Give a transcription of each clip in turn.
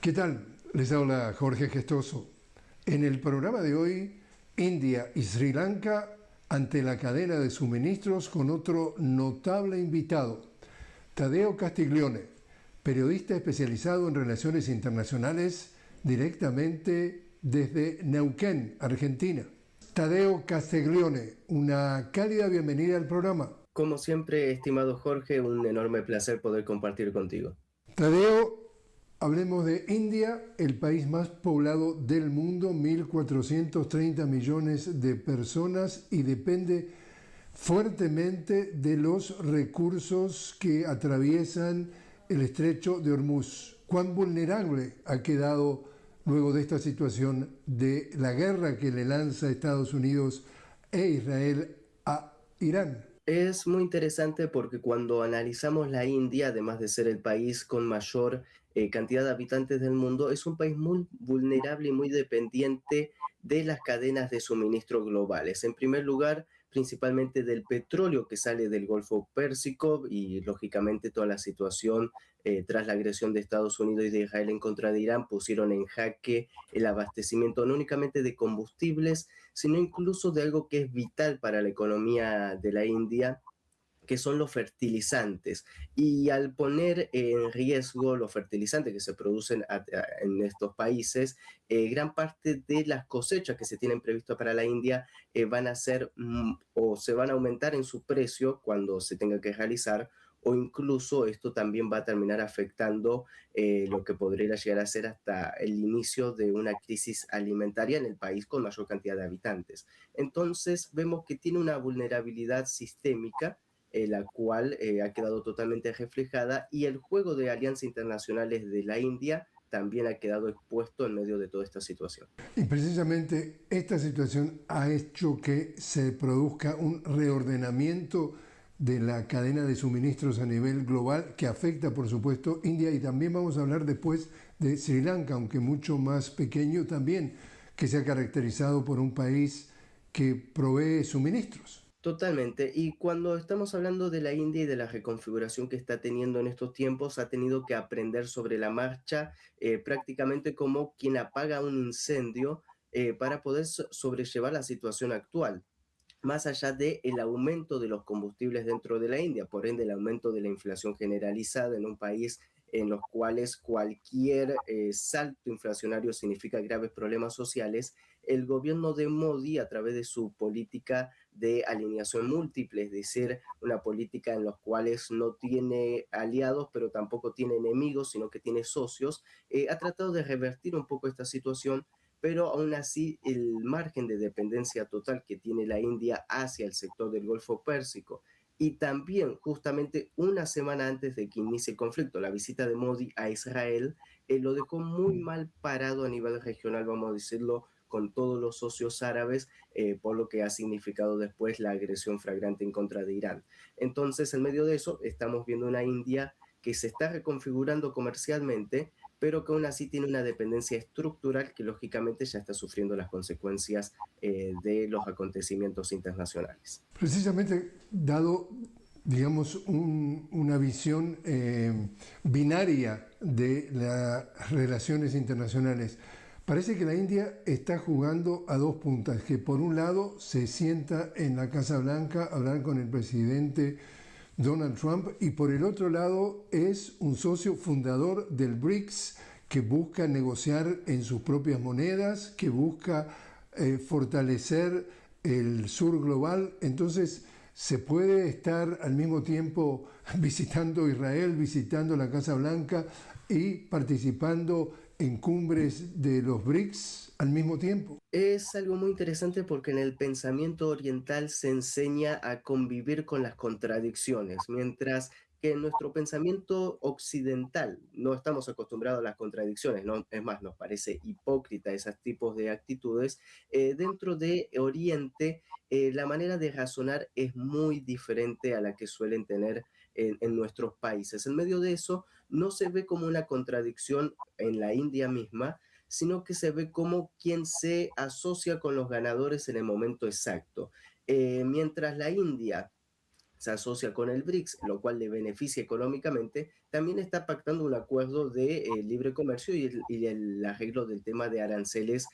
¿Qué tal? Les habla Jorge Gestoso. En el programa de hoy, India y Sri Lanka ante la cadena de suministros con otro notable invitado, Tadeo Castiglione, periodista especializado en relaciones internacionales directamente desde Neuquén, Argentina. Tadeo Castiglione, una cálida bienvenida al programa. Como siempre, estimado Jorge, un enorme placer poder compartir contigo. Tadeo, hablemos de India, el país más poblado del mundo, 1.430 millones de personas y depende fuertemente de los recursos que atraviesan el estrecho de Hormuz. ¿Cuán vulnerable ha quedado luego de esta situación de la guerra que le lanza Estados Unidos e Israel a Irán? Es muy interesante porque cuando analizamos la India, además de ser el país con mayor cantidad de habitantes del mundo, es un país muy vulnerable y muy dependiente de las cadenas de suministro globales. En primer lugar, principalmente del petróleo que sale del Golfo Pérsico y lógicamente toda la situación tras la agresión de Estados Unidos y de Israel en contra de Irán pusieron en jaque el abastecimiento no únicamente de combustibles, sino incluso de algo que es vital para la economía de la India, que son los fertilizantes. Y al poner en riesgo los fertilizantes que se producen en estos países, gran parte de las cosechas que se tienen previstas para la India van a ser o se van a aumentar en su precio cuando se tenga que realizar, o incluso esto también va a terminar afectando lo que podría llegar a ser hasta el inicio de una crisis alimentaria en el país con mayor cantidad de habitantes. Entonces vemos que tiene una vulnerabilidad sistémica, la cual ha quedado totalmente reflejada, y el juego de alianzas internacionales de la India también ha quedado expuesto en medio de toda esta situación. Y precisamente esta situación ha hecho que se produzca un reordenamiento de la cadena de suministros a nivel global que afecta, por supuesto, India, y también vamos a hablar después de Sri Lanka, aunque mucho más pequeño también, que se ha caracterizado por un país que provee suministros. Totalmente. Y cuando estamos hablando de la India y de la reconfiguración que está teniendo en estos tiempos, ha tenido que aprender sobre la marcha, prácticamente como quien apaga un incendio para poder sobrellevar la situación actual, más allá del aumento de los combustibles dentro de la India, por ende el aumento de la inflación generalizada en un país en los cuales cualquier salto inflacionario significa graves problemas sociales. El gobierno de Modi, a través de su política de alineación múltiple, es decir, una política en la cual no tiene aliados, pero tampoco tiene enemigos, sino que tiene socios, ha tratado de revertir un poco esta situación, pero aún así el margen de dependencia total que tiene la India hacia el sector del Golfo Pérsico, y también justamente una semana antes de que inicie el conflicto, la visita de Modi a Israel, lo dejó muy mal parado a nivel regional, vamos a decirlo, con todos los socios árabes, por lo que ha significado después la agresión flagrante en contra de Irán. Entonces, en medio de eso, estamos viendo una India que se está reconfigurando comercialmente, pero que aún así tiene una dependencia estructural que lógicamente ya está sufriendo las consecuencias de los acontecimientos internacionales. Precisamente dado, digamos, una visión binaria de las relaciones internacionales, parece que la India está jugando a dos puntas, que por un lado se sienta en la Casa Blanca a hablar con el presidente Donald Trump, y por el otro lado es un socio fundador del BRICS que busca negociar en sus propias monedas, que busca fortalecer el sur global. Entonces se puede estar al mismo tiempo visitando Israel, visitando la Casa Blanca y participando en cumbres de los BRICS al mismo tiempo. Es algo muy interesante porque en el pensamiento oriental se enseña a convivir con las contradicciones, mientras que en nuestro pensamiento occidental no estamos acostumbrados a las contradicciones, ¿no? Es más, nos parece hipócrita esos tipos de actitudes. Dentro de Oriente, la manera de razonar es muy diferente a la que suelen tener en nuestros países. En medio de eso, no se ve como una contradicción en la India misma, sino que se ve como quien se asocia con los ganadores en el momento exacto. Mientras la India se asocia con el BRICS, lo cual le beneficia económicamente, también está pactando un acuerdo de libre comercio y el arreglo del tema de aranceles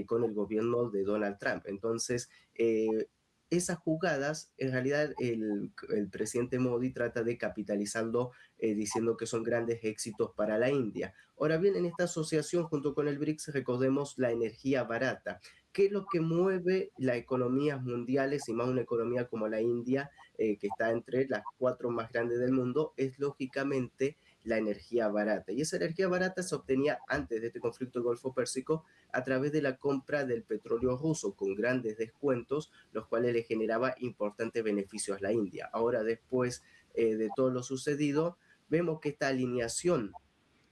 con el gobierno de Donald Trump. Entonces, esas jugadas, en realidad el presidente Modi trata de capitalizarlo diciendo que son grandes éxitos para la India. Ahora bien, en esta asociación junto con el BRICS, recordemos la energía barata. ¿Qué es lo que mueve las economías mundiales y más una economía como la India, que está entre las cuatro más grandes del mundo? Es lógicamente la energía barata. Y esa energía barata se obtenía antes de este conflicto del Golfo Pérsico a través de la compra del petróleo ruso con grandes descuentos, los cuales le generaba importantes beneficios a la India. Ahora, después de todo lo sucedido, vemos que esta alineación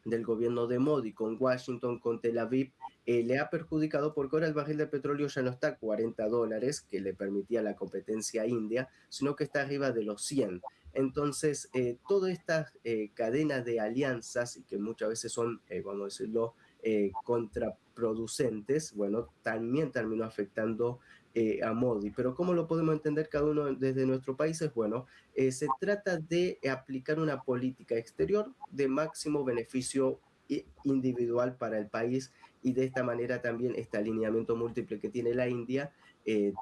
del gobierno de Modi con Washington, con Tel Aviv, le ha perjudicado porque ahora el barril de petróleo ya no está a $40, que le permitía la competencia a India, sino que está arriba de los 100. Entonces, todas estas cadenas de alianzas, y que muchas veces son, vamos a decirlo, contraproducentes, bueno, también terminó afectando a Modi. Pero ¿cómo lo podemos entender cada uno desde nuestro país? Es bueno, se trata de aplicar una política exterior de máximo beneficio individual para el país y de esta manera también este alineamiento múltiple que tiene la India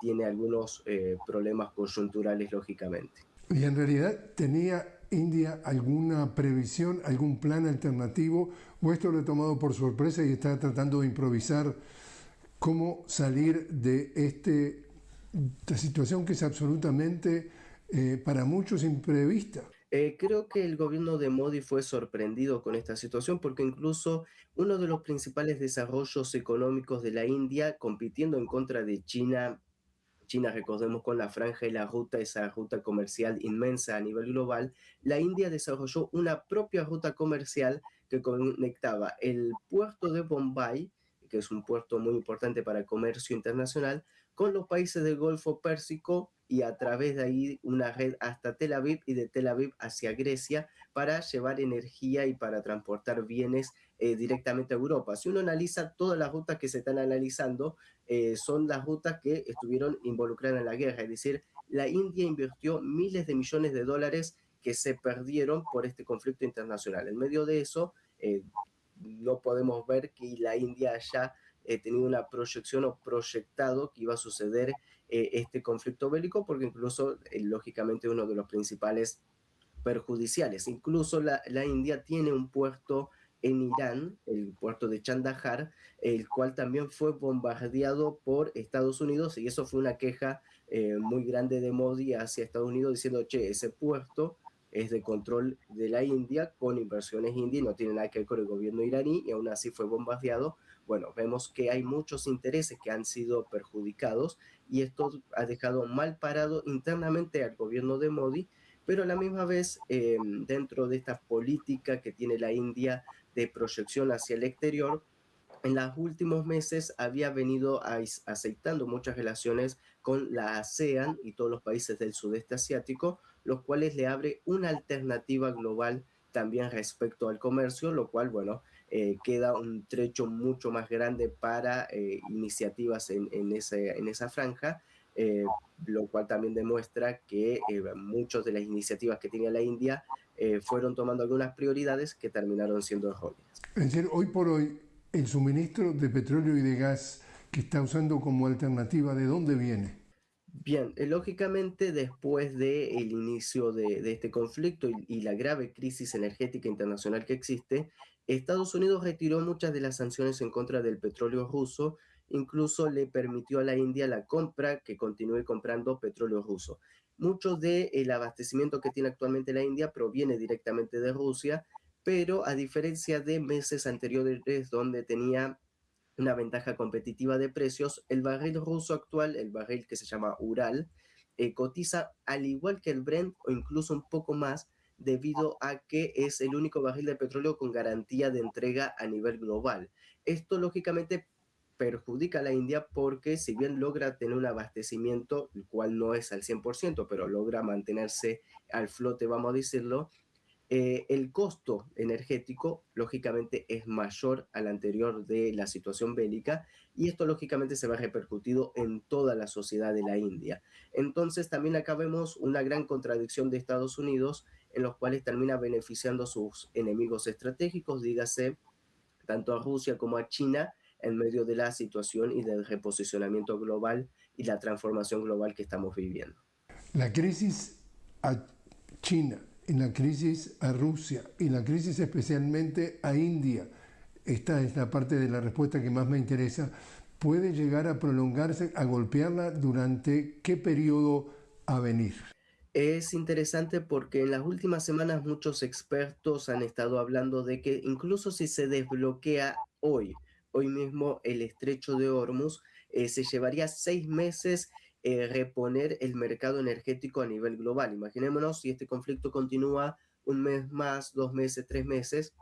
tiene algunos problemas coyunturales, lógicamente. Y en realidad, ¿tenía India alguna previsión, algún plan alternativo? ¿O esto lo ha tomado por sorpresa y está tratando de improvisar cómo salir de esta situación que es absolutamente para muchos imprevista? Creo que el gobierno de Modi fue sorprendido con esta situación porque incluso uno de los principales desarrollos económicos de la India, compitiendo en contra de China. China, recordemos, con la franja y la ruta, esa ruta comercial inmensa a nivel global, la India desarrolló una propia ruta comercial que conectaba el puerto de Bombay, que es un puerto muy importante para el comercio internacional, con los países del Golfo Pérsico y a través de ahí una red hasta Tel Aviv y de Tel Aviv hacia Grecia para llevar energía y para transportar bienes directamente a Europa. Si uno analiza todas las rutas que se están analizando, son las rutas que estuvieron involucradas en la guerra, es decir, la India invirtió miles de millones de dólares que se perdieron por este conflicto internacional. En medio de eso, no podemos ver que la India haya tenido una proyección o proyectado que iba a suceder este conflicto bélico, porque incluso, lógicamente, uno de los principales perjudiciales. Incluso la India tiene un puerto en Irán, el puerto de Chandahar, el cual también fue bombardeado por Estados Unidos y eso fue una queja muy grande de Modi hacia Estados Unidos diciendo, che, ese puerto es de control de la India con inversiones indias, no tiene nada que ver con el gobierno iraní y aún así fue bombardeado. Bueno, vemos que hay muchos intereses que han sido perjudicados y esto ha dejado mal parado internamente al gobierno de Modi, pero a la misma vez, dentro de esta política que tiene la India de proyección hacia el exterior, en los últimos meses había venido aceitando muchas relaciones con la ASEAN y todos los países del sudeste asiático, los cuales le abre una alternativa global también respecto al comercio, lo cual, bueno, queda un trecho mucho más grande para iniciativas en esa franja, lo cual también demuestra que muchas de las iniciativas que tenía la India fueron tomando algunas prioridades que terminaron siendo erróneas. Es decir, hoy por hoy, el suministro de petróleo y de gas que está usando como alternativa, ¿de dónde viene? Bien, lógicamente después del inicio de este conflicto y la grave crisis energética internacional que existe, Estados Unidos retiró muchas de las sanciones en contra del petróleo ruso, incluso le permitió a la India la compra, que continúe comprando petróleo ruso. Mucho del abastecimiento que tiene actualmente la India proviene directamente de Rusia, pero a diferencia de meses anteriores donde tenía una ventaja competitiva de precios, el barril ruso actual, el barril que se llama Ural, cotiza al igual que el Brent o incluso un poco más debido a que es el único barril de petróleo con garantía de entrega a nivel global. Esto lógicamente perjudica a la India porque si bien logra tener un abastecimiento, el cual no es al 100%, pero logra mantenerse al flote, vamos a decirlo, el costo energético, lógicamente, es mayor al anterior de la situación bélica y esto, lógicamente, se va repercutido en toda la sociedad de la India. Entonces, también acá vemos una gran contradicción de Estados Unidos en los cuales termina beneficiando a sus enemigos estratégicos, dígase tanto a Rusia como a China, en medio de la situación y del reposicionamiento global y la transformación global que estamos viviendo. La crisis a China, en la crisis a Rusia y la crisis especialmente a India, esta es la parte de la respuesta que más me interesa, puede llegar a prolongarse, a golpearla durante qué periodo a venir. Es interesante porque en las últimas semanas muchos expertos han estado hablando de que incluso si se desbloquea hoy mismo el estrecho de Hormuz, se llevaría 6 meses reponer el mercado energético a nivel global. Imaginémonos si este conflicto continúa un mes más, 2 meses, 3 meses,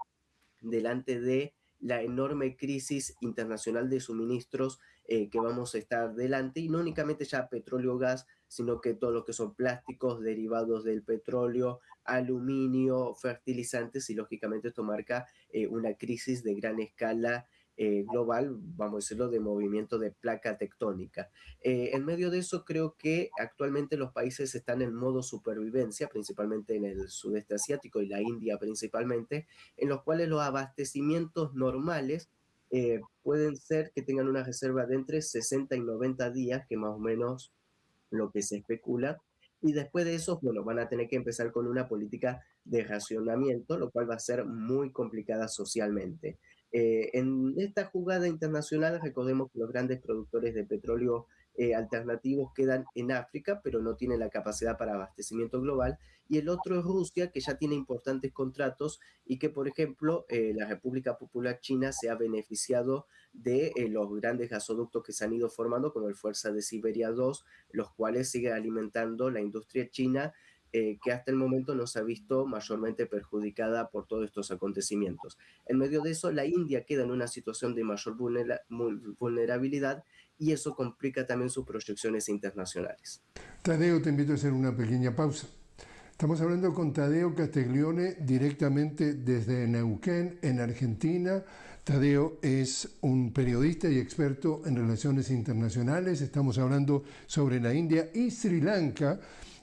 delante de la enorme crisis internacional de suministros que vamos a estar delante, y no únicamente ya petróleo o gas, sino que todo lo que son plásticos derivados del petróleo, aluminio, fertilizantes, y lógicamente esto marca una crisis de gran escala global, vamos a decirlo, de movimiento de placa tectónica. En medio de eso, creo que actualmente los países están en modo supervivencia, principalmente en el sudeste asiático y la India principalmente, en los cuales los abastecimientos normales pueden ser que tengan una reserva de entre 60 y 90 días, que más o menos lo que se especula, y después de eso, bueno, van a tener que empezar con una política de racionamiento, lo cual va a ser muy complicada socialmente. En esta jugada internacional, recordemos que los grandes productores de petróleo alternativos quedan en África, pero no tienen la capacidad para abastecimiento global, y el otro es Rusia, que ya tiene importantes contratos y que, por ejemplo, la República Popular China se ha beneficiado de los grandes gasoductos que se han ido formando, como el Fuerza de Siberia 2, los cuales siguen alimentando la industria china, que hasta el momento no se ha visto mayormente perjudicada por todos estos acontecimientos. En medio de eso, la India queda en una situación de mayor vulnerabilidad y eso complica también sus proyecciones internacionales. Tadeo, te invito a hacer una pequeña pausa. Estamos hablando con Tadeo Castiglione directamente desde Neuquén, en Argentina. Tadeo es un periodista y experto en relaciones internacionales. Estamos hablando sobre la India y Sri Lanka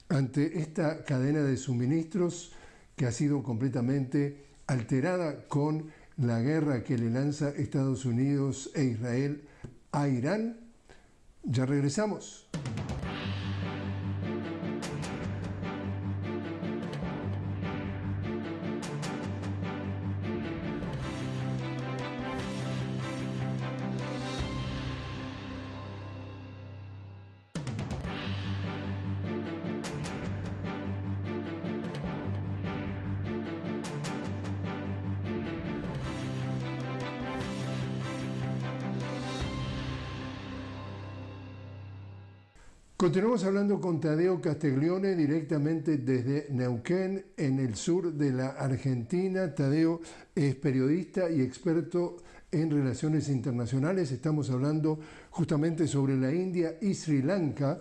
ante esta cadena de suministros que ha sido completamente alterada con la guerra que le lanza Estados Unidos e Israel a Irán. Ya regresamos. Continuamos hablando con Tadeo Castiglione directamente desde Neuquén, en el sur de la Argentina. Tadeo es periodista y experto en relaciones internacionales. Estamos hablando justamente sobre la India y Sri Lanka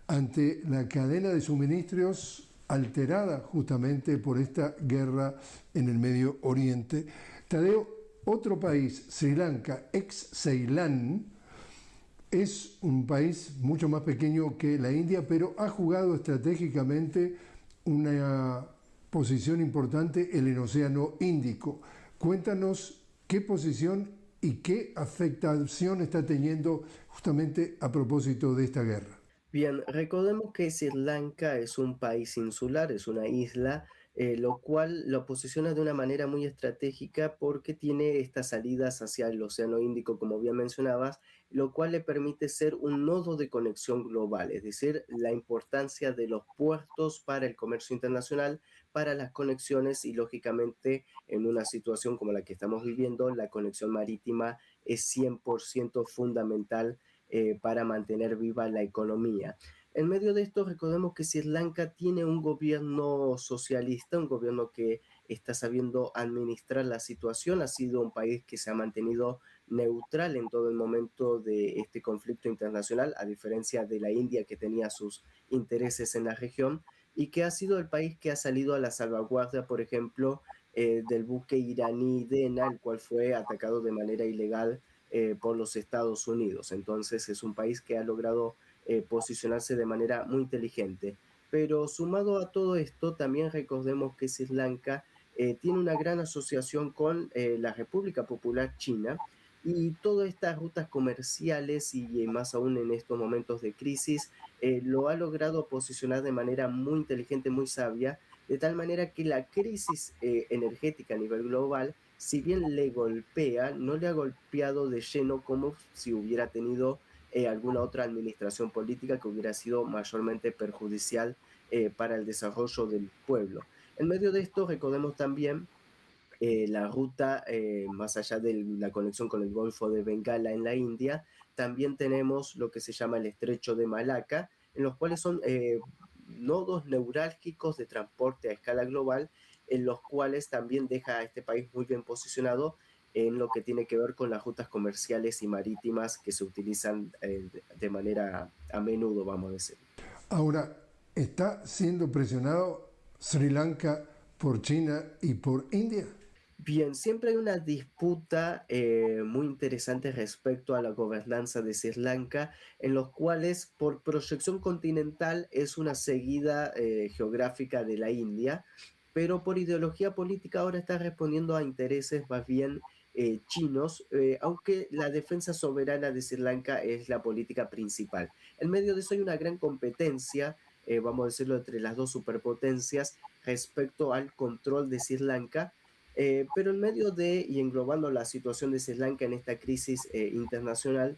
ante la cadena de suministros alterada justamente por esta guerra en el Medio Oriente. Tadeo, otro país, Sri Lanka, ex Ceilán, es un país mucho más pequeño que la India, pero ha jugado estratégicamente una posición importante en el Océano Índico. Cuéntanos qué posición y qué afectación está teniendo justamente a propósito de esta guerra. Bien, recordemos que Sri Lanka es un país insular, es una isla, lo cual lo posiciona de una manera muy estratégica porque tiene estas salidas hacia el Océano Índico, como bien mencionabas, lo cual le permite ser un nodo de conexión global, es decir, la importancia de los puertos para el comercio internacional, para las conexiones y, lógicamente, en una situación como la que estamos viviendo, la conexión marítima es 100% fundamental para mantener viva la economía. En medio de esto, recordemos que Sri Lanka tiene un gobierno socialista, un gobierno que está sabiendo administrar la situación, ha sido un país que se ha mantenido neutral en todo el momento de este conflicto internacional, a diferencia de la India que tenía sus intereses en la región, y que ha sido el país que ha salido a la salvaguardia, por ejemplo, del buque iraní Dena, el cual fue atacado de manera ilegal por los Estados Unidos. Entonces es un país que ha logrado posicionarse de manera muy inteligente. Pero sumado a todo esto, también recordemos que Sri Lanka tiene una gran asociación con la República Popular China, y todas estas rutas comerciales y más aún en estos momentos de crisis, lo ha logrado posicionar de manera muy inteligente, muy sabia, de tal manera que la crisis energética a nivel global, si bien le golpea, no le ha golpeado de lleno como si hubiera tenido alguna otra administración política que hubiera sido mayormente perjudicial para el desarrollo del pueblo. En medio de esto, recordemos también la ruta, más allá de la conexión con el Golfo de Bengala en la India, también tenemos lo que se llama el Estrecho de Malaca, en los cuales son nodos neurálgicos de transporte a escala global, en los cuales también deja a este país muy bien posicionado en lo que tiene que ver con las rutas comerciales y marítimas que se utilizan de manera a menudo, vamos a decir. Ahora, ¿está siendo presionado Sri Lanka por China y por India? Bien, siempre hay una disputa muy interesante respecto a la gobernanza de Sri Lanka, en los cuales por proyección continental es una seguida geográfica de la India, pero por ideología política ahora está respondiendo a intereses más bien chinos, aunque la defensa soberana de Sri Lanka es la política principal. En medio de eso hay una gran competencia, vamos a decirlo, entre las dos superpotencias respecto al control de Sri Lanka, pero en medio de y englobando la situación de Sri Lanka en esta crisis internacional,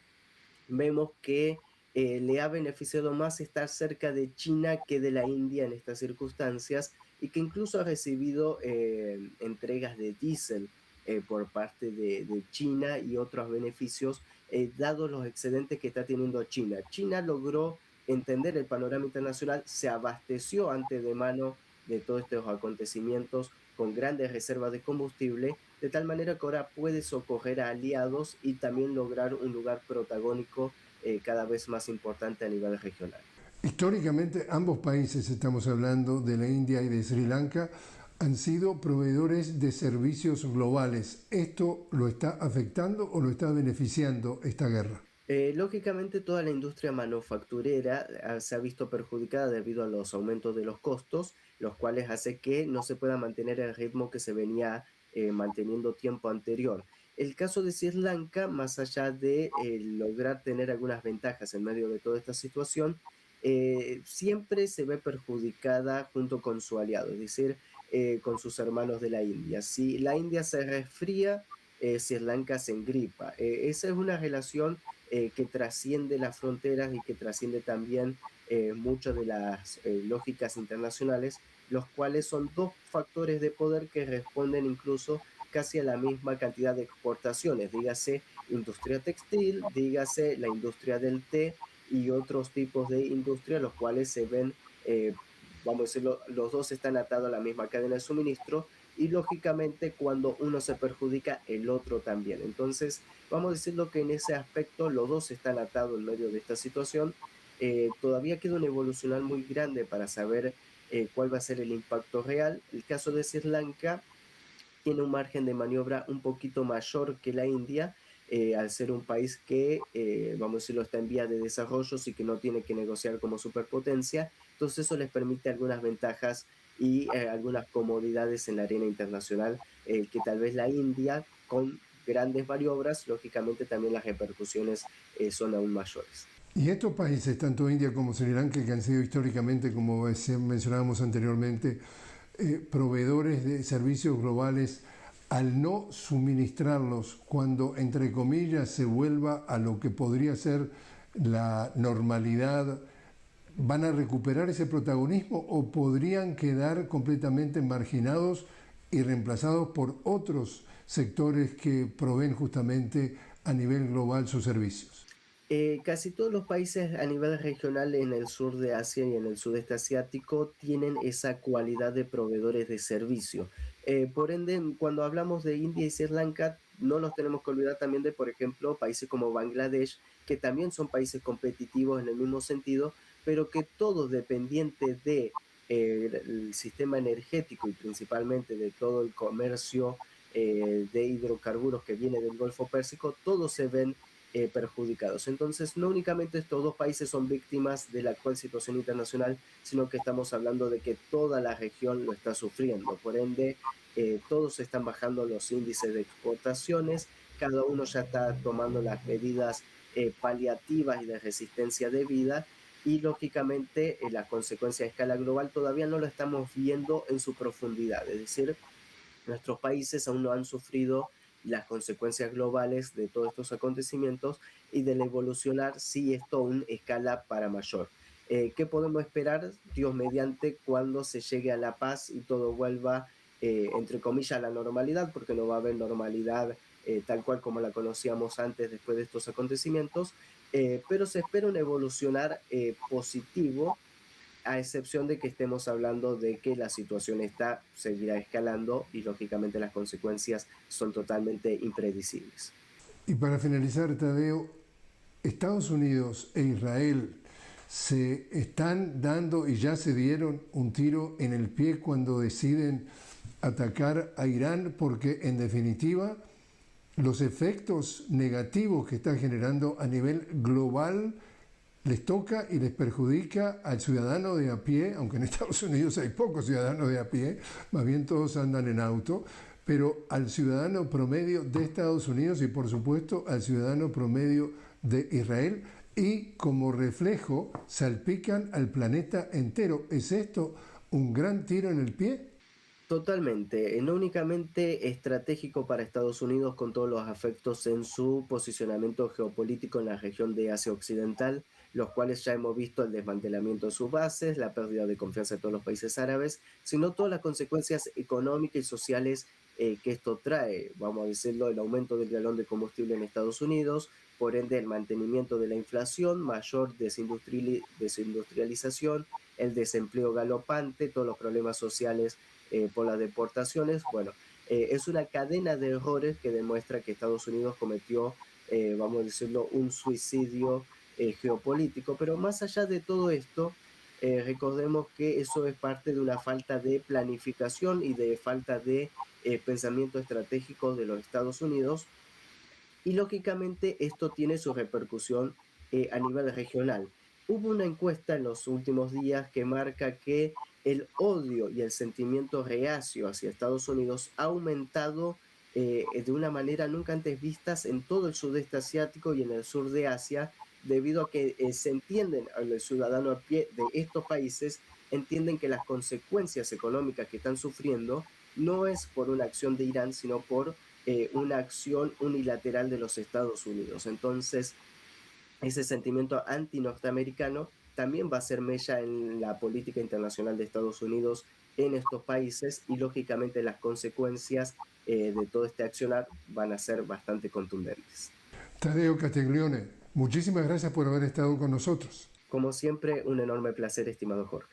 vemos que le ha beneficiado más estar cerca de China que de la India en estas circunstancias, y que incluso ha recibido entregas de diésel por parte de China y otros beneficios, dados los excedentes que está teniendo China. China logró entender el panorama internacional, se abasteció antes de mano de todos estos acontecimientos con grandes reservas de combustible, de tal manera que ahora puede socorrer a aliados y también lograr un lugar protagónico cada vez más importante a nivel regional. Históricamente, ambos países, estamos hablando de la India y de Sri Lanka, han sido proveedores de servicios globales. ¿Esto lo está afectando o lo está beneficiando esta guerra? Lógicamente, toda la industria manufacturera se ha visto perjudicada debido a los aumentos de los costos, los cuales hace que no se pueda mantener el ritmo que se venía manteniendo tiempo anterior. El caso de Sri Lanka, más allá de lograr tener algunas ventajas en medio de toda esta situación, siempre se ve perjudicada junto con su aliado, es decir, con sus hermanos de la India. Si la India se resfría, Sri Lanka se engripa. Esa es una relación que trasciende las fronteras y que trasciende también muchas de las lógicas internacionales, los cuales son dos factores de poder que responden incluso casi a la misma cantidad de exportaciones, dígase industria textil, dígase la industria del té y otros tipos de industria, los cuales se ven, vamos a decirlo, los dos están atados a la misma cadena de suministro, y lógicamente cuando uno se perjudica, el otro también. Entonces, vamos a decirlo que en ese aspecto los dos están atados en medio de esta situación. Todavía queda un evolucionar muy grande para saber cuál va a ser el impacto real. El caso de Sri Lanka tiene un margen de maniobra un poquito mayor que la India, al ser un país que, vamos a decirlo, está en vía de desarrollo, y que no tiene que negociar como superpotencia. Entonces eso les permite algunas ventajas y algunas comodidades en la arena internacional, que tal vez la India, con grandes maniobras, lógicamente también las repercusiones son aún mayores. Y estos países, tanto India como Sri Lanka, que han sido históricamente, como mencionábamos anteriormente, proveedores de servicios globales, al no suministrarlos cuando, entre comillas, se vuelva a lo que podría ser la normalidad, ¿van a recuperar ese protagonismo o podrían quedar completamente marginados y reemplazados por otros sectores que proveen justamente a nivel global sus servicios? Casi todos los países a nivel regional en el sur de Asia y en el sudeste asiático tienen esa cualidad de proveedores de servicio. Por ende, cuando hablamos de India y Sri Lanka, no nos tenemos que olvidar también de, por ejemplo, países como Bangladesh, que también son países competitivos en el mismo sentido, pero que todos dependientes de el sistema energético y principalmente de todo el comercio de hidrocarburos que viene del Golfo Pérsico, todos se ven perjudicados. Entonces, no únicamente estos dos países son víctimas de la actual situación internacional, sino que estamos hablando de que toda la región lo está sufriendo. Por ende, todos están bajando los índices de exportaciones, cada uno ya está tomando las medidas paliativas y de resistencia de vida, y lógicamente la consecuencia a escala global todavía no lo estamos viendo en su profundidad, es decir, nuestros países aún no han sufrido las consecuencias globales de todos estos acontecimientos y del evolucionar si esto aún escala para mayor. ¿Qué podemos esperar, Dios mediante, cuando se llegue a la paz y todo vuelva, entre comillas, a la normalidad? Porque no va a haber normalidad tal cual como la conocíamos antes después de estos acontecimientos, pero se espera un evolucionar positivo, a excepción de que estemos hablando de que la situación seguirá escalando y lógicamente las consecuencias son totalmente impredecibles. Y para finalizar, Tadeo, Estados Unidos e Israel se están dando y ya se dieron un tiro en el pie cuando deciden atacar a Irán, porque en definitiva los efectos negativos que está generando a nivel global les toca y les perjudica al ciudadano de a pie, aunque en Estados Unidos hay pocos ciudadanos de a pie, más bien todos andan en auto, pero al ciudadano promedio de Estados Unidos y por supuesto al ciudadano promedio de Israel, y como reflejo salpican al planeta entero. ¿Es esto un gran tiro en el pie? Totalmente, no únicamente estratégico para Estados Unidos con todos los afectos en su posicionamiento geopolítico en la región de Asia Occidental, los cuales ya hemos visto el desmantelamiento de sus bases, la pérdida de confianza de todos los países árabes, sino todas las consecuencias económicas y sociales que esto trae, vamos a decirlo, el aumento del galón de combustible en Estados Unidos, por ende el mantenimiento de la inflación, mayor desindustrialización, el desempleo galopante, todos los problemas sociales por las deportaciones. Bueno, es una cadena de errores que demuestra que Estados Unidos cometió, vamos a decirlo, un suicidio geopolítico. Pero más allá de todo esto, recordemos que eso es parte de una falta de planificación y de falta de pensamiento estratégico de los Estados Unidos, y lógicamente esto tiene su repercusión a nivel regional. Hubo una encuesta en los últimos días que marca que el odio y el sentimiento reacio hacia Estados Unidos ha aumentado de una manera nunca antes vistas en todo el sudeste asiático y en el sur de Asia, debido a que se entienden, el ciudadano a pie de estos países entienden que las consecuencias económicas que están sufriendo no es por una acción de Irán, sino por una acción unilateral de los Estados Unidos. Entonces, ese sentimiento anti-norteamericano también va a ser mella en la política internacional de Estados Unidos en estos países, y lógicamente las consecuencias de todo este accionar van a ser bastante contundentes. Tadeo Castiglione, muchísimas gracias por haber estado con nosotros. Como siempre, un enorme placer, estimado Jorge.